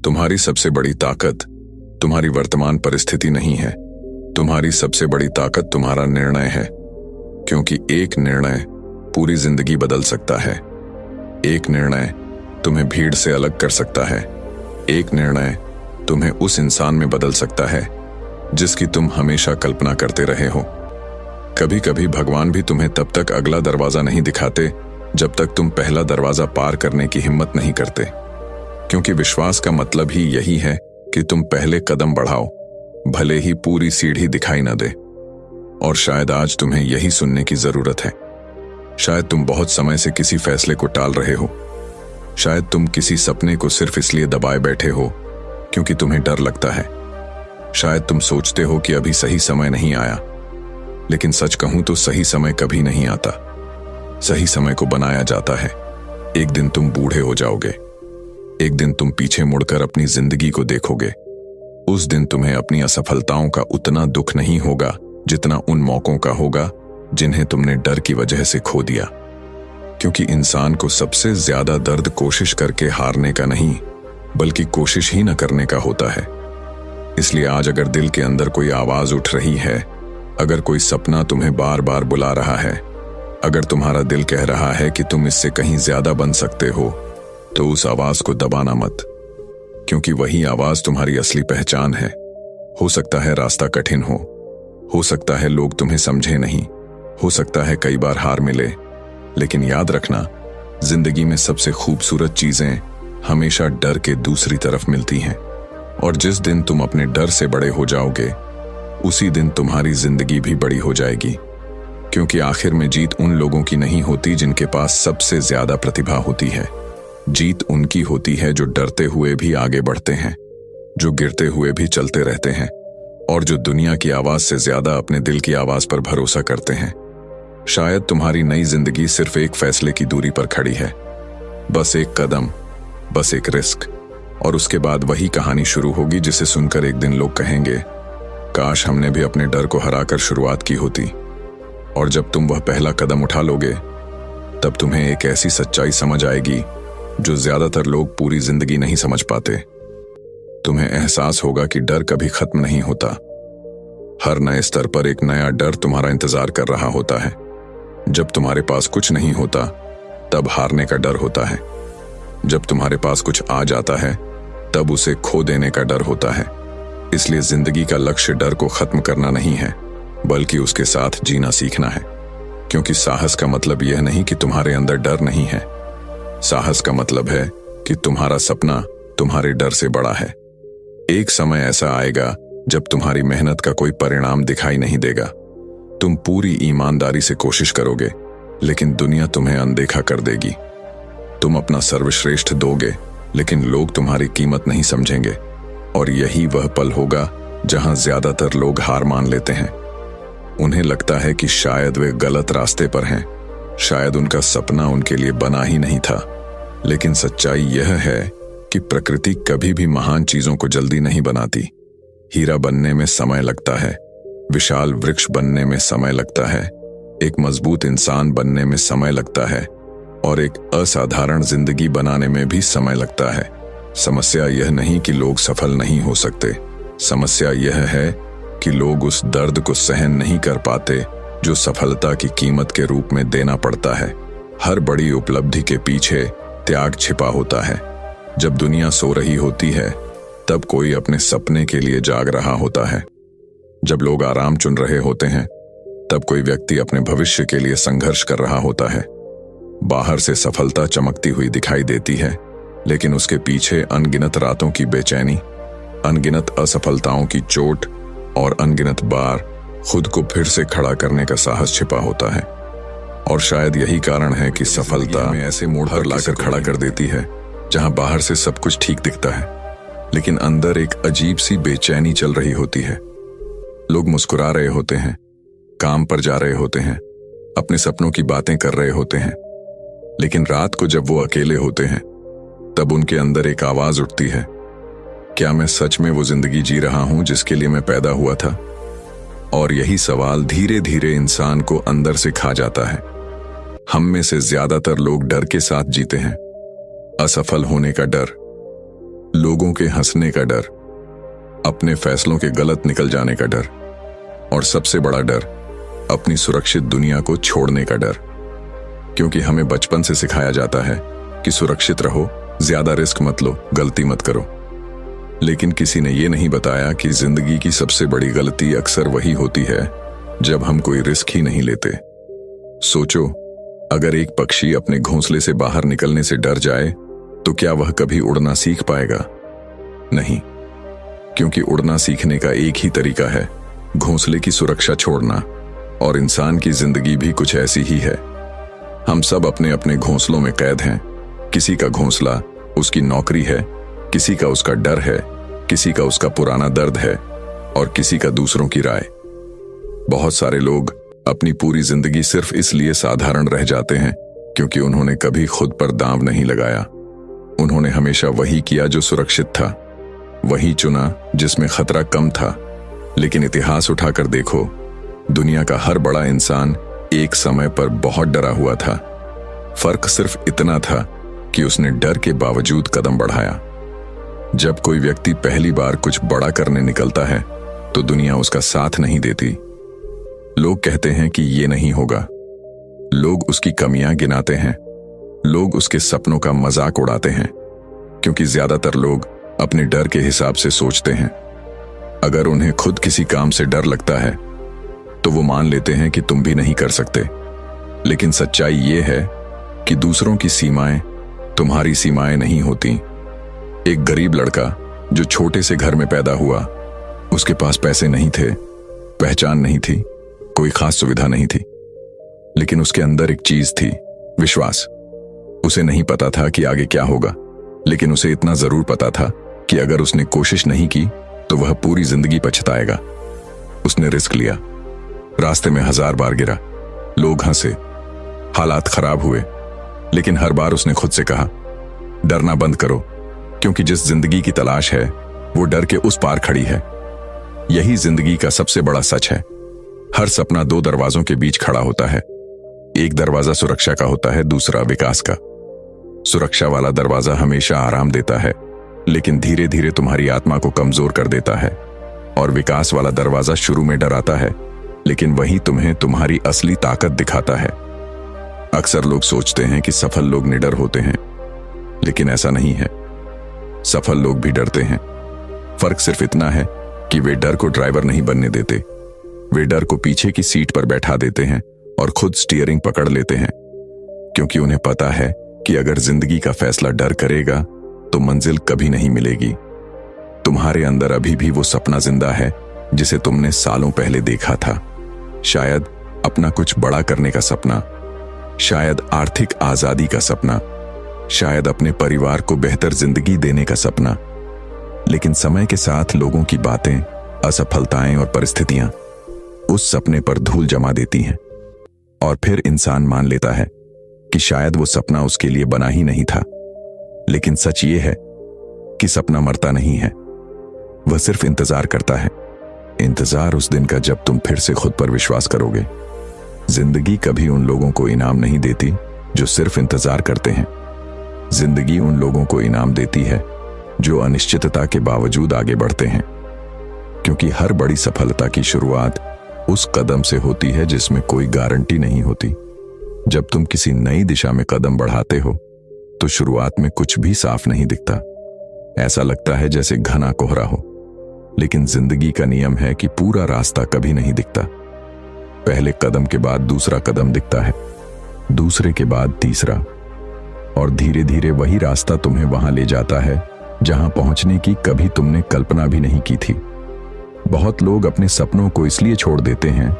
तुम्हारी सबसे बड़ी ताकत तुम्हारी वर्तमान परिस्थिति नहीं है। तुम्हारी सबसे बड़ी ताकत तुम्हारा निर्णय है, क्योंकि एक निर्णय पूरी जिंदगी बदल सकता है। एक निर्णय तुम्हें भीड़ से अलग कर सकता है। एक निर्णय तुम्हें उस इंसान में बदल सकता है जिसकी तुम हमेशा कल्पना करते रहे हो। कभी कभी भगवान भी तुम्हें तब तक अगला दरवाजा नहीं दिखाते जब तक तुम पहला दरवाजा पार करने की हिम्मत नहीं करते, क्योंकि विश्वास का मतलब ही यही है कि तुम पहले कदम बढ़ाओ, भले ही पूरी सीढ़ी दिखाई न दे। और शायद आज तुम्हें यही सुनने की जरूरत है। शायद तुम बहुत समय से किसी फैसले को टाल रहे हो। शायद तुम किसी सपने को सिर्फ इसलिए दबाए बैठे हो क्योंकि तुम्हें डर लगता है। शायद तुम सोचते हो कि अभी सही समय नहीं आया, लेकिन सच कहूं तो सही समय कभी नहीं आता। सही समय को बनाया जाता है। एक दिन तुम बूढ़े हो जाओगे। एक दिन तुम पीछे मुड़कर अपनी जिंदगी को देखोगे। उस दिन तुम्हें अपनी असफलताओं का उतना दुख नहीं होगा जितना उन मौकों का होगा जिन्हें तुमने डर की वजह से खो दिया। क्योंकि इंसान को सबसे ज्यादा दर्द कोशिश करके हारने का नहीं, बल्कि कोशिश ही न करने का होता है। इसलिए आज अगर दिल के अंदर कोई आवाज उठ रही है, अगर कोई सपना तुम्हें बार बार बुला रहा है, अगर तुम्हारा दिल कह रहा है कि तुम इससे कहीं ज्यादा बन सकते हो, तो उस आवाज को दबाना मत, क्योंकि वही आवाज तुम्हारी असली पहचान है। हो सकता है रास्ता कठिन हो सकता है लोग तुम्हें समझे नहीं, हो सकता है कई बार हार मिले, लेकिन याद रखना, जिंदगी में सबसे खूबसूरत चीजें हमेशा डर के दूसरी तरफ मिलती हैं। और जिस दिन तुम अपने डर से बड़े हो जाओगे, उसी दिन तुम्हारी जिंदगी भी बड़ी हो जाएगी। क्योंकि आखिर में जीत उन लोगों की नहीं होती जिनके पास सबसे ज्यादा प्रतिभा होती है। जीत उनकी होती है जो डरते हुए भी आगे बढ़ते हैं, जो गिरते हुए भी चलते रहते हैं, और जो दुनिया की आवाज से ज्यादा अपने दिल की आवाज पर भरोसा करते हैं। शायद तुम्हारी नई जिंदगी सिर्फ एक फैसले की दूरी पर खड़ी है। बस एक कदम, बस एक रिस्क, और उसके बाद वही कहानी शुरू होगी जिसे सुनकर एक दिन लोग कहेंगे, काश हमने भी अपने डर को हराकर शुरुआत की होती। और जब तुम वह पहला कदम उठा लोगे, तब तुम्हें एक ऐसी सच्चाई समझ आएगी जो ज्यादातर लोग पूरी जिंदगी नहीं समझ पाते। तुम्हें एहसास होगा कि डर कभी खत्म नहीं होता। हर नए स्तर पर एक नया डर तुम्हारा इंतजार कर रहा होता है। जब तुम्हारे पास कुछ नहीं होता, तब हारने का डर होता है। जब तुम्हारे पास कुछ आ जाता है, तब उसे खो देने का डर होता है। इसलिए जिंदगी का लक्ष्य डर को खत्म करना नहीं है, बल्कि उसके साथ जीना सीखना है। क्योंकि साहस का मतलब यह नहीं कि तुम्हारे अंदर डर नहीं है। साहस का मतलब है कि तुम्हारा सपना तुम्हारे डर से बड़ा है। एक समय ऐसा आएगा जब तुम्हारी मेहनत का कोई परिणाम दिखाई नहीं देगा। तुम पूरी ईमानदारी से कोशिश करोगे, लेकिन दुनिया तुम्हें अनदेखा कर देगी। तुम अपना सर्वश्रेष्ठ दोगे, लेकिन लोग तुम्हारी कीमत नहीं समझेंगे। और यही वह पल होगा जहां ज्यादातर लोग हार मान लेते हैं। उन्हें लगता है कि शायद वे गलत रास्ते पर हैं, शायद उनका सपना उनके लिए बना ही नहीं था। लेकिन सच्चाई यह है कि प्रकृति कभी भी महान चीजों को जल्दी नहीं बनाती। हीरा बनने में समय लगता है, विशाल वृक्ष बनने में समय लगता है, एक मजबूत इंसान बनने में समय लगता है, और एक असाधारण जिंदगी बनाने में भी समय लगता है। समस्या यह नहीं कि लोग सफल नहीं हो सकते, समस्या यह है कि लोग उस दर्द को सहन नहीं कर पाते जो सफलता की कीमत के रूप में देना पड़ता है। हर बड़ी उपलब्धि के पीछे त्याग छिपा होता है। जब दुनिया सो रही होती है, तब कोई अपने सपने के लिए जाग रहा होता है। जब लोग आराम चुन रहे होते हैं, तब कोई व्यक्ति अपने भविष्य के लिए संघर्ष कर रहा होता है। बाहर से सफलता चमकती हुई दिखाई देती है, लेकिन उसके पीछे अनगिनत रातों की बेचैनी, अनगिनत असफलताओं की चोट और अनगिनत बार खुद को फिर से खड़ा करने का साहस छिपा होता है। और शायद यही कारण है कि सफलता में ऐसे मोड़ पर लाकर खड़ा कर देती है जहां बाहर से सब कुछ ठीक दिखता है, लेकिन अंदर एक अजीब सी बेचैनी चल रही होती है। लोग मुस्कुरा रहे होते हैं, काम पर जा रहे होते हैं, अपने सपनों की बातें कर रहे होते हैं, लेकिन रात को जब वो अकेले होते हैं, तब उनके अंदर एक आवाज उठती है, क्या मैं सच में वो जिंदगी जी रहा हूं जिसके लिए मैं पैदा हुआ था? और यही सवाल धीरे धीरे इंसान को अंदर से खा जाता है। हम में से ज्यादातर लोग डर के साथ जीते हैं। असफल होने का डर, लोगों के हंसने का डर, अपने फैसलों के गलत निकल जाने का डर, और सबसे बड़ा डर अपनी सुरक्षित दुनिया को छोड़ने का डर। क्योंकि हमें बचपन से सिखाया जाता है कि सुरक्षित रहो, ज्यादा रिस्क मत लो, गलती मत करो। लेकिन किसी ने यह नहीं बताया कि जिंदगी की सबसे बड़ी गलती अक्सर वही होती है जब हम कोई रिस्क ही नहीं लेते। सोचो, अगर एक पक्षी अपने घोंसले से बाहर निकलने से डर जाए तो क्या वह कभी उड़ना सीख पाएगा? नहीं, क्योंकि उड़ना सीखने का एक ही तरीका है, घोंसले की सुरक्षा छोड़ना। और इंसान की जिंदगी भी कुछ ऐसी ही है। हम सब अपने अपने घोंसलों में कैद हैं। किसी का घोंसला उसकी नौकरी है, किसी का उसका डर है, किसी का उसका पुराना दर्द है, और किसी का दूसरों की राय। बहुत सारे लोग अपनी पूरी जिंदगी सिर्फ इसलिए साधारण रह जाते हैं क्योंकि उन्होंने कभी खुद पर दांव नहीं लगाया। उन्होंने हमेशा वही किया जो सुरक्षित था, वही चुना जिसमें खतरा कम था। लेकिन इतिहास उठाकर देखो, दुनिया का हर बड़ा इंसान एक समय पर बहुत डरा हुआ था। फर्क सिर्फ इतना था कि उसने डर के बावजूद कदम बढ़ाया। जब कोई व्यक्ति पहली बार कुछ बड़ा करने निकलता है तो दुनिया उसका साथ नहीं देती। लोग कहते हैं कि ये नहीं होगा, लोग उसकी कमियां गिनाते हैं, लोग उसके सपनों का मजाक उड़ाते हैं, क्योंकि ज्यादातर लोग अपने डर के हिसाब से सोचते हैं। अगर उन्हें खुद किसी काम से डर लगता है तो वो मान लेते हैं कि तुम भी नहीं कर सकते। लेकिन सच्चाई ये है कि दूसरों की सीमाएं तुम्हारी सीमाएं नहीं होती। एक गरीब लड़का जो छोटे से घर में पैदा हुआ, उसके पास पैसे नहीं थे, पहचान नहीं थी, कोई खास सुविधा नहीं थी, लेकिन उसके अंदर एक चीज थी, विश्वास। उसे नहीं पता था कि आगे क्या होगा, लेकिन उसे इतना जरूर पता था कि अगर उसने कोशिश नहीं की तो वह पूरी जिंदगी पछताएगा। उसने रिस्क लिया, रास्ते में 1000 बार गिरा, लोग हंसे, हालात खराब हुए, लेकिन हर बार उसने खुद से कहा, डरना बंद करो, क्योंकि जिस जिंदगी की तलाश है वो डर के उस पार खड़ी है। यही जिंदगी का सबसे बड़ा सच है। हर सपना 2 दरवाजों के बीच खड़ा होता है। एक दरवाजा सुरक्षा का होता है, दूसरा विकास का। सुरक्षा वाला दरवाजा हमेशा आराम देता है, लेकिन धीरे धीरे तुम्हारी आत्मा को कमजोर कर देता है। और विकास वाला दरवाजा शुरू में डराता है, लेकिन वही तुम्हें तुम्हारी असली ताकत दिखाता है। अक्सर लोग सोचते हैं कि सफल लोग निडर होते हैं, लेकिन ऐसा नहीं है। सफल लोग भी डरते हैं। फर्क सिर्फ इतना है कि वे डर को ड्राइवर नहीं बनने देते, वे डर को पीछे की सीट पर बैठा देते हैं और खुद स्टीयरिंग पकड़ लेते हैं। क्योंकि उन्हें पता है कि अगर जिंदगी का फैसला डर करेगा तो मंजिल कभी नहीं मिलेगी। तुम्हारे अंदर अभी भी वो सपना जिंदा है जिसे तुमने सालों पहले देखा था। शायद अपना कुछ बड़ा करने का सपना, शायद आर्थिक आजादी का सपना, शायद अपने परिवार को बेहतर जिंदगी देने का सपना। लेकिन समय के साथ लोगों की बातें, असफलताएं और परिस्थितियां उस सपने पर धूल जमा देती हैं, और फिर इंसान मान लेता है कि शायद वो सपना उसके लिए बना ही नहीं था। लेकिन सच ये है कि सपना मरता नहीं है, वह सिर्फ इंतजार करता है। इंतजार उस दिन का जब तुम फिर से खुद पर विश्वास करोगे। जिंदगी कभी उन लोगों को इनाम नहीं देती जो सिर्फ इंतजार करते हैं। जिंदगी उन लोगों को इनाम देती है जो अनिश्चितता के बावजूद आगे बढ़ते हैं। क्योंकि हर बड़ी सफलता की शुरुआत उस कदम से होती है जिसमें कोई गारंटी नहीं होती। जब तुम किसी नई दिशा में कदम बढ़ाते हो तो शुरुआत में कुछ भी साफ नहीं दिखता। ऐसा लगता है जैसे घना कोहरा हो। लेकिन जिंदगी का नियम है कि पूरा रास्ता कभी नहीं दिखता। पहले कदम के बाद दूसरा कदम दिखता है, दूसरे के बाद तीसरा, और धीरे धीरे वही रास्ता तुम्हें वहां ले जाता है जहां पहुंचने की कभी तुमने कल्पना भी नहीं की थी। बहुत लोग अपने सपनों को इसलिए छोड़ देते हैं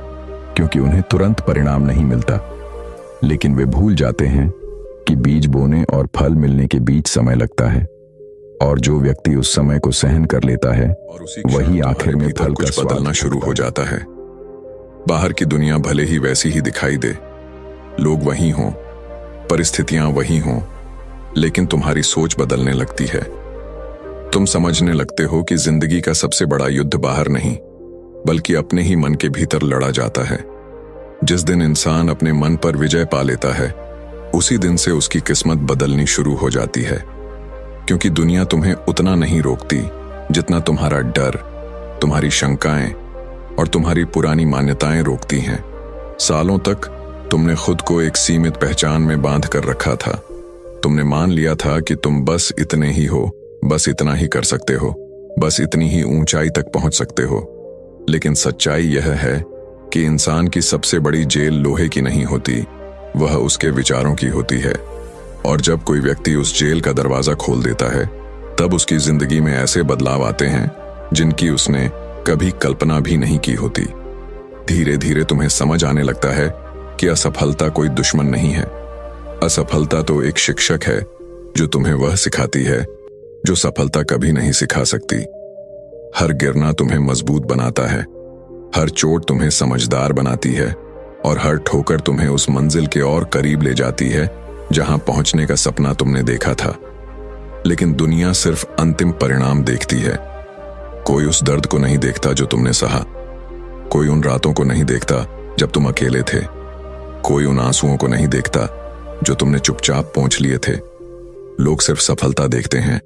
क्योंकि उन्हें तुरंत परिणाम नहीं मिलता, लेकिन वे भूल जाते हैं कि बीज बोने और फल मिलने के बीच समय लगता है, और जो व्यक्ति उस समय को सहन कर लेता है वही आखिर में फल का स्वाद बदलना शुरू हो जाता है। बाहर की दुनिया भले ही वैसी ही दिखाई दे, लोग वही हों, परिस्थितियां वही हों, लेकिन तुम्हारी सोच बदलने लगती है। तुम समझने लगते हो कि जिंदगी का सबसे बड़ा युद्ध बाहर नहीं बल्कि अपने ही मन के भीतर लड़ा जाता है। जिस दिन इंसान अपने मन पर विजय पा लेता है, उसी दिन से उसकी किस्मत बदलनी शुरू हो जाती है। क्योंकि दुनिया तुम्हें उतना नहीं रोकती जितना तुम्हारा डर, तुम्हारी शंकाएं और तुम्हारी पुरानी मान्यताएं रोकती हैं। सालों तक तुमने खुद को एक सीमित पहचान में बांध कर रखा था। तुमने मान लिया था कि तुम बस इतने ही हो, बस इतना ही कर सकते हो, बस इतनी ही ऊंचाई तक पहुंच सकते हो। लेकिन सच्चाई यह है कि इंसान की सबसे बड़ी जेल लोहे की नहीं होती, वह उसके विचारों की होती है। और जब कोई व्यक्ति उस जेल का दरवाजा खोल देता है, तब उसकी जिंदगी में ऐसे बदलाव आते हैं जिनकी उसने कभी कल्पना भी नहीं की होती। धीरे धीरे तुम्हें समझ आने लगता है कि असफलता कोई दुश्मन नहीं है। असफलता तो एक शिक्षक है जो तुम्हें वह सिखाती है जो सफलता कभी नहीं सिखा सकती। हर गिरना तुम्हें मजबूत बनाता है, हर चोट तुम्हें समझदार बनाती है और हर ठोकर तुम्हें उस मंजिल के और करीब ले जाती है जहां पहुंचने का सपना तुमने देखा था। लेकिन दुनिया सिर्फ अंतिम परिणाम देखती है। कोई उस दर्द को नहीं देखता जो तुमने सहा, कोई उन रातों को नहीं देखता जब तुम अकेले थे, कोई उन आंसुओं को नहीं देखता जो तुमने चुपचाप पोंछ लिए थे। लोग सिर्फ सफलता देखते हैं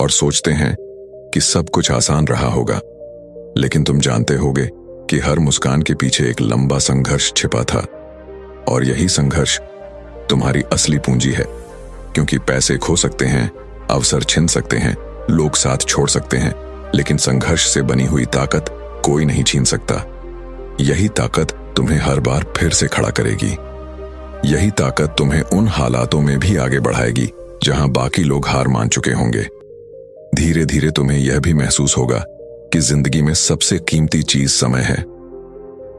और सोचते हैं कि सब कुछ आसान रहा होगा, लेकिन तुम जानते होगे कि हर मुस्कान के पीछे एक लंबा संघर्ष छिपा था। और यही संघर्ष तुम्हारी असली पूंजी है, क्योंकि पैसे खो सकते हैं, अवसर छिन सकते हैं, लोग साथ छोड़ सकते हैं, लेकिन संघर्ष से बनी हुई ताकत कोई नहीं छीन सकता। यही ताकत तुम्हें हर बार फिर से खड़ा करेगी। यही ताकत तुम्हें उन हालातों में भी आगे बढ़ाएगी जहां बाकी लोग हार मान चुके होंगे। धीरे धीरे तुम्हें यह भी महसूस होगा कि जिंदगी में सबसे कीमती चीज समय है।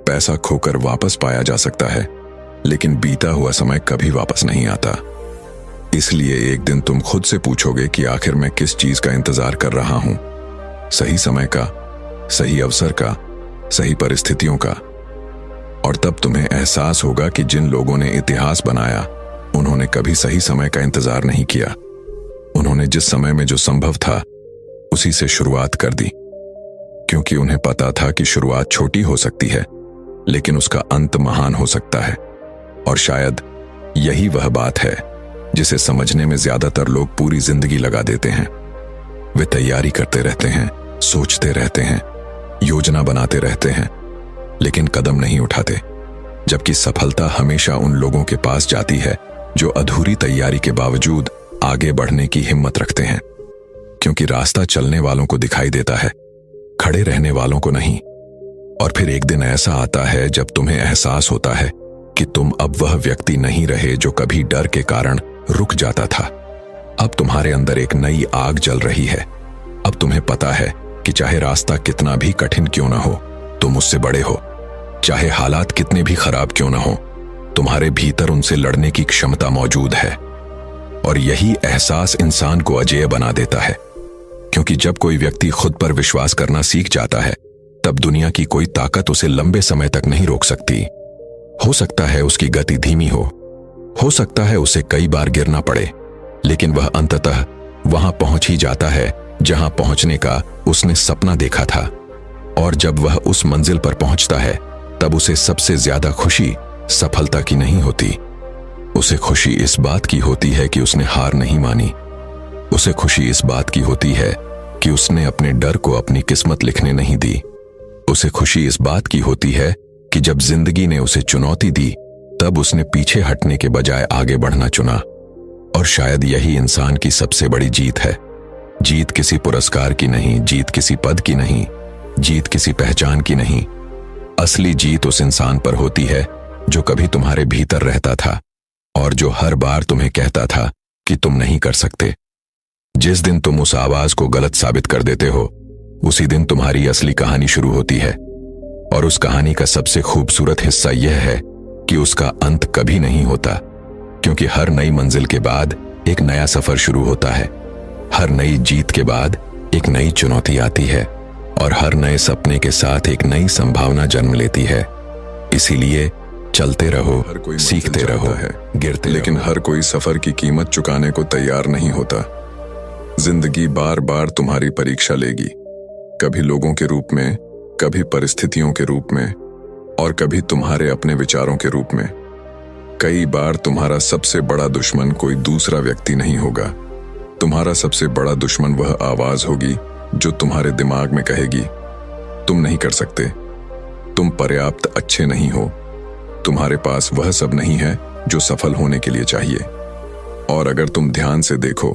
पैसा खोकर वापस पाया जा सकता है, लेकिन बीता हुआ समय कभी वापस नहीं आता। इसलिए एक दिन तुम खुद से पूछोगे कि आखिर मैं किस चीज का इंतजार कर रहा हूं? सही समय का, सही अवसर का, सही परिस्थितियों का। और तब तुम्हें एहसास होगा कि जिन लोगों ने इतिहास बनाया, उन्होंने कभी सही समय का इंतजार नहीं किया। उन्होंने जिस समय में जो संभव था उसी से शुरुआत कर दी, क्योंकि उन्हें पता था कि शुरुआत छोटी हो सकती है, लेकिन उसका अंत महान हो सकता है। और शायद यही वह बात है जिसे समझने में ज्यादातर लोग पूरी जिंदगी लगा देते हैं। वे तैयारी करते रहते हैं, सोचते रहते हैं, योजना बनाते रहते हैं, लेकिन कदम नहीं उठाते। जबकि सफलता हमेशा उन लोगों के पास जाती है जो अधूरी तैयारी के बावजूद आगे बढ़ने की हिम्मत रखते हैं, क्योंकि रास्ता चलने वालों को दिखाई देता है, खड़े रहने वालों को नहीं। और फिर एक दिन ऐसा आता है जब तुम्हें एहसास होता है कि तुम अब वह व्यक्ति नहीं रहे जो कभी डर के कारण रुक जाता था। अब तुम्हारे अंदर एक नई आग जल रही है। अब तुम्हें पता है कि चाहे रास्ता कितना भी कठिन क्यों ना हो, तुम उससे बड़े हो। चाहे हालात कितने भी खराब क्यों ना हो, तुम्हारे भीतर उनसे लड़ने की क्षमता मौजूद है। और यही एहसास इंसान को अजेय बना देता है, क्योंकि जब कोई व्यक्ति खुद पर विश्वास करना सीख जाता है, तब दुनिया की कोई ताकत उसे लंबे समय तक नहीं रोक सकती। हो सकता है उसकी गति धीमी हो सकता है उसे कई बार गिरना पड़े, लेकिन वह अंततः वहां पहुंच ही जाता है जहां पहुंचने का उसने सपना देखा था। और जब वह उस मंजिल पर पहुंचता है, तब उसे सबसे ज्यादा खुशी सफलता की नहीं होती। उसे खुशी इस बात की होती है कि उसने हार नहीं मानी। उसे खुशी इस बात की होती है कि उसने अपने डर को अपनी किस्मत लिखने नहीं दी। उसे खुशी इस बात की होती है कि जब जिंदगी ने उसे चुनौती दी, तब उसने पीछे हटने के बजाय आगे बढ़ना चुना। और शायद यही इंसान की सबसे बड़ी जीत है। जीत किसी पुरस्कार की नहीं, जीत किसी पद की नहीं, जीत किसी पहचान की नहीं। असली जीत उस इंसान पर होती है जो कभी तुम्हारे भीतर रहता था और जो हर बार तुम्हें कहता था कि तुम नहीं कर सकते। जिस दिन तुम उस आवाज को गलत साबित कर देते हो, उसी दिन तुम्हारी असली कहानी शुरू होती है। और उस कहानी का सबसे खूबसूरत हिस्सा यह है कि उसका अंत कभी नहीं होता, क्योंकि हर नई मंजिल के बाद एक नया सफर शुरू होता है। हर नई जीत के बाद एक नई चुनौती आती है और हर नए सपने के साथ एक नई संभावना जन्म लेती है। इसीलिए चलते रहो, सीखते रहो, गिरते, लेकिन हर कोई सफर की कीमत चुकाने को तैयार नहीं होता। जिंदगी बार बार तुम्हारी परीक्षा लेगी, कभी लोगों के रूप में, कभी परिस्थितियों के रूप में, और कभी तुम्हारे अपने विचारों के रूप में। कई बार तुम्हारा सबसे बड़ा दुश्मन कोई दूसरा व्यक्ति नहीं होगा, तुम्हारा सबसे बड़ा दुश्मन वह आवाज होगी जो तुम्हारे दिमाग में कहेगी, तुम नहीं कर सकते, तुम पर्याप्त अच्छे नहीं हो, तुम्हारे पास वह सब नहीं है जो सफल होने के लिए चाहिए। और अगर तुम ध्यान से देखो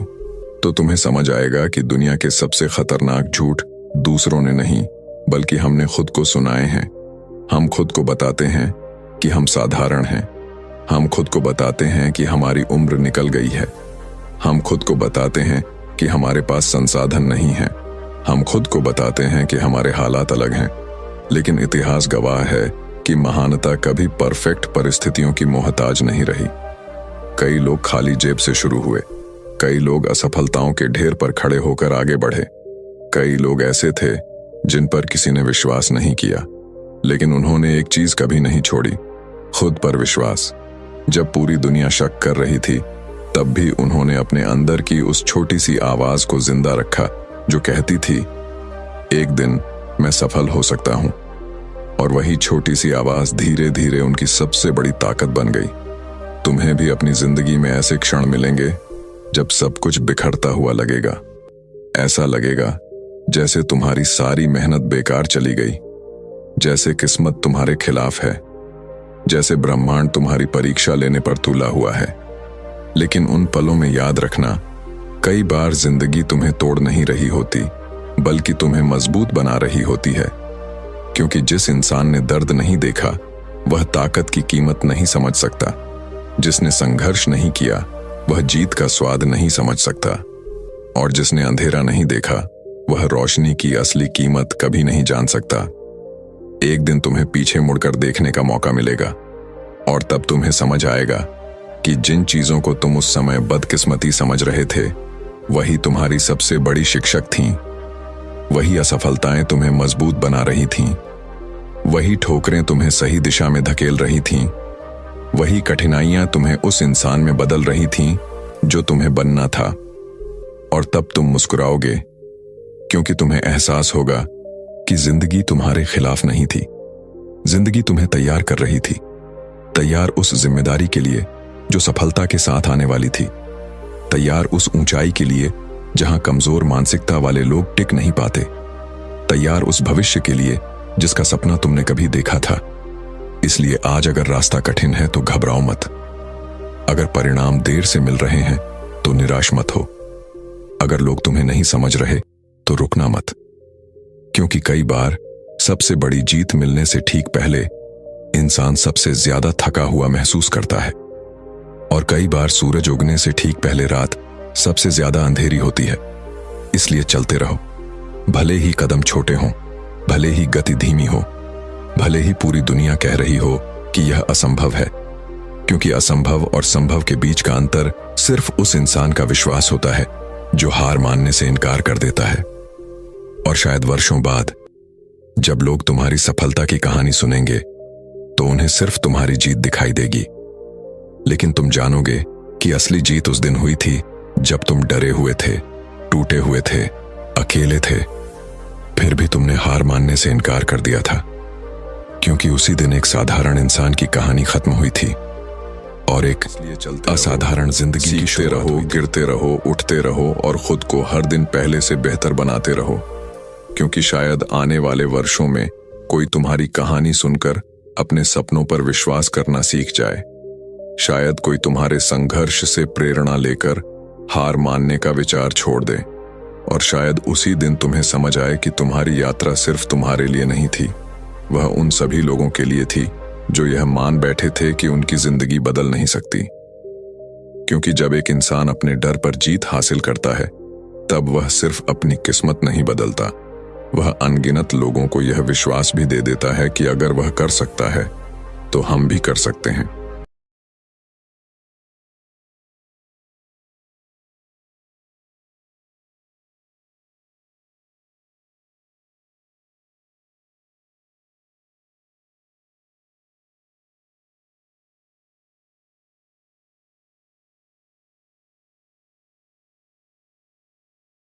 तो तुम्हें समझ आएगा कि दुनिया के सबसे खतरनाक झूठ दूसरों ने नहीं बल्कि हमने खुद को सुनाए हैं। हम खुद को बताते हैं कि हम साधारण हैं, हम खुद को बताते हैं कि हमारी उम्र निकल गई है, हम खुद को बताते हैं कि हमारे पास संसाधन नहीं है, हम खुद को बताते हैं कि हमारे हालात अलग हैं। लेकिन इतिहास गवाह है कि महानता कभी परफेक्ट परिस्थितियों की मोहताज नहीं रही। कई लोग खाली जेब से शुरू हुए, कई लोग असफलताओं के ढेर पर खड़े होकर आगे बढ़े, कई लोग ऐसे थे जिन पर किसी ने विश्वास नहीं किया, लेकिन उन्होंने एक चीज कभी नहीं छोड़ी, खुद पर विश्वास। जब पूरी दुनिया शक कर रही थी तब भी उन्होंने अपने अंदर की उस छोटी सी आवाज को जिंदा रखा जो कहती थी, एक दिन मैं सफल हो सकता हूं। और वही छोटी सी आवाज धीरे धीरे उनकी सबसे बड़ी ताकत बन गई। तुम्हें भी अपनी जिंदगी में ऐसे क्षण मिलेंगे जब सब कुछ बिखरता हुआ लगेगा। ऐसा लगेगा जैसे तुम्हारी सारी मेहनत बेकार चली गई, जैसे किस्मत तुम्हारे खिलाफ है, जैसे ब्रह्मांड तुम्हारी परीक्षा लेने पर तुला हुआ है। लेकिन उन पलों में याद रखना, कई बार जिंदगी तुम्हें तोड़ नहीं रही होती बल्कि तुम्हें मजबूत बना रही होती है। क्योंकि जिस इंसान ने दर्द नहीं देखा वह ताकत की कीमत नहीं समझ सकता, जिसने संघर्ष नहीं किया वह जीत का स्वाद नहीं समझ सकता, और जिसने अंधेरा नहीं देखा वह रोशनी की असली कीमत कभी नहीं जान सकता। एक दिन तुम्हें पीछे मुड़कर देखने का मौका मिलेगा और तब तुम्हें समझ आएगा कि जिन चीजों को तुम उस समय बदकिस्मती समझ रहे थे वही तुम्हारी सबसे बड़ी शिक्षक थीं। वही असफलताएं तुम्हें मजबूत बना रही थीं, वही ठोकरें तुम्हें सही दिशा में धकेल रही थीं, वही कठिनाइयां तुम्हें उस इंसान में बदल रही थीं जो तुम्हें बनना था। और तब तुम मुस्कुराओगे क्योंकि तुम्हें एहसास होगा कि जिंदगी तुम्हारे खिलाफ नहीं थी, जिंदगी तुम्हें तैयार कर रही थी, तैयार उस जिम्मेदारी के लिए जो सफलता के साथ आने वाली थी, तैयार उस ऊंचाई के लिए जहां कमजोर मानसिकता वाले लोग टिक नहीं पाते, तैयार उस भविष्य के लिए जिसका सपना तुमने कभी देखा था। इसलिए आज अगर रास्ता कठिन है तो घबराओ मत, अगर परिणाम देर से मिल रहे हैं तो निराश मत हो, अगर लोग तुम्हें नहीं समझ रहे तो रुकना मत। क्योंकि कई बार सबसे बड़ी जीत मिलने से ठीक पहले इंसान सबसे ज्यादा थका हुआ महसूस करता है, और कई बार सूरज उगने से ठीक पहले रात सबसे ज्यादा अंधेरी होती है। इसलिए चलते रहो, भले ही कदम छोटे हों, भले ही गति धीमी हो, भले ही पूरी दुनिया कह रही हो कि यह असंभव है, क्योंकि असंभव और संभव के बीच का अंतर सिर्फ उस इंसान का विश्वास होता है जो हार मानने से इनकार कर देता है। और शायद वर्षों बाद जब लोग तुम्हारी सफलता की कहानी सुनेंगे तो उन्हें सिर्फ तुम्हारी जीत दिखाई देगी, लेकिन तुम जानोगे कि असली जीत उस दिन हुई थी जब तुम डरे हुए थे, टूटे हुए थे, अकेले थे, फिर भी तुमने हार मानने से इनकार कर दिया था। क्योंकि उसी दिन एक साधारण इंसान की कहानी खत्म हुई थी और एक असाधारण जिंदगी की शुरुआत रहो, गिरते रहो, उठते रहो और खुद को हर दिन पहले से बेहतर बनाते रहो। क्योंकि शायद आने वाले वर्षों में कोई तुम्हारी कहानी सुनकर अपने सपनों पर विश्वास करना सीख जाए। शायद कोई तुम्हारे संघर्ष से प्रेरणा लेकर हार मानने का विचार छोड़ दे, और शायद उसी दिन तुम्हें समझ आए कि तुम्हारी यात्रा सिर्फ तुम्हारे लिए नहीं थी, वह उन सभी लोगों के लिए थी जो यह मान बैठे थे कि उनकी जिंदगी बदल नहीं सकती। क्योंकि जब एक इंसान अपने डर पर जीत हासिल करता है तब वह सिर्फ अपनी किस्मत नहीं बदलता, वह अनगिनत लोगों को यह विश्वास भी दे देता है कि अगर वह कर सकता है तो हम भी कर सकते हैं।